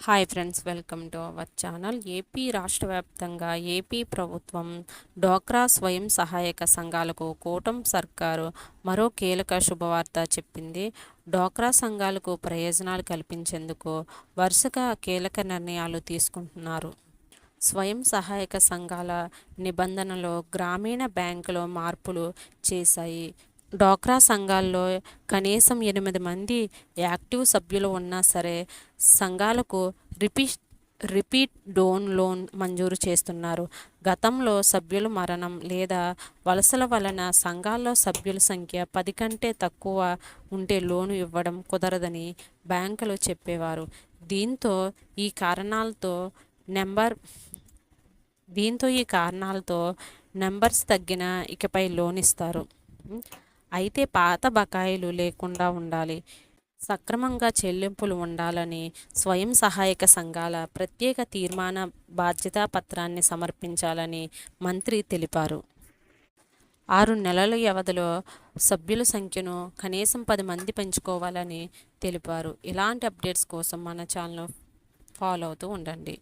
Hi friends, welcome to our channel. AP రాష్ట్ర వ్యాప్తంగా AP ప్రభుత్వం డ్వాక్రా స్వయం సహాయక సంఘాలకు కూటమి సర్కారు మరో కీలక శుభవార్త చెప్పింది. డ్వాక్రా సంఘాలకు ప్రయోజనాలు కల్పించేందుకు వరుసగా కీలక నిర్ణయాలు తీసుకుంటున్నారు. స్వయం సహాయక సంఘాల నిబంధనలో గ్రామీణ బ్యాంకులో మార్పులు చేశాయి. డ్వాక్రా సంఘాల్లో కనీసం 8 మంది యాక్టివ్ సభ్యులు ఉన్నా సరే సంఘాలకు రిపీట్ లోన్ మంజూరు చేస్తున్నారు. గతంలో సభ్యుల మరణం లేదా వలసల వలన సంఘాల్లో సభ్యుల సంఖ్య 10 కంటే తక్కువ ఉంటే లోను ఇవ్వడం కుదరదని బ్యాంకులు చెప్పేవారు. దీంతో ఈ కారణాలతో నెంబర్స్ తగ్గిన ఇకపై లోన్ ఇస్తారు. అయితే పాత బకాయిలు లేకుండా ఉండాలి, సక్రమంగా చెల్లింపులు ఉండాలని స్వయం సహాయక సంఘాల ప్రత్యేక తీర్మాన బాధ్యతా పత్రాన్ని సమర్పించాలని మంత్రి తెలిపారు. 6 నెలల వ్యవధిలో సభ్యుల సంఖ్యను కనీసం 10 మంది పెంచుకోవాలని తెలిపారు. ఇలాంటి అప్డేట్స్ కోసం మన ఛానల్ ఫాలో అవుతూ ఉండండి.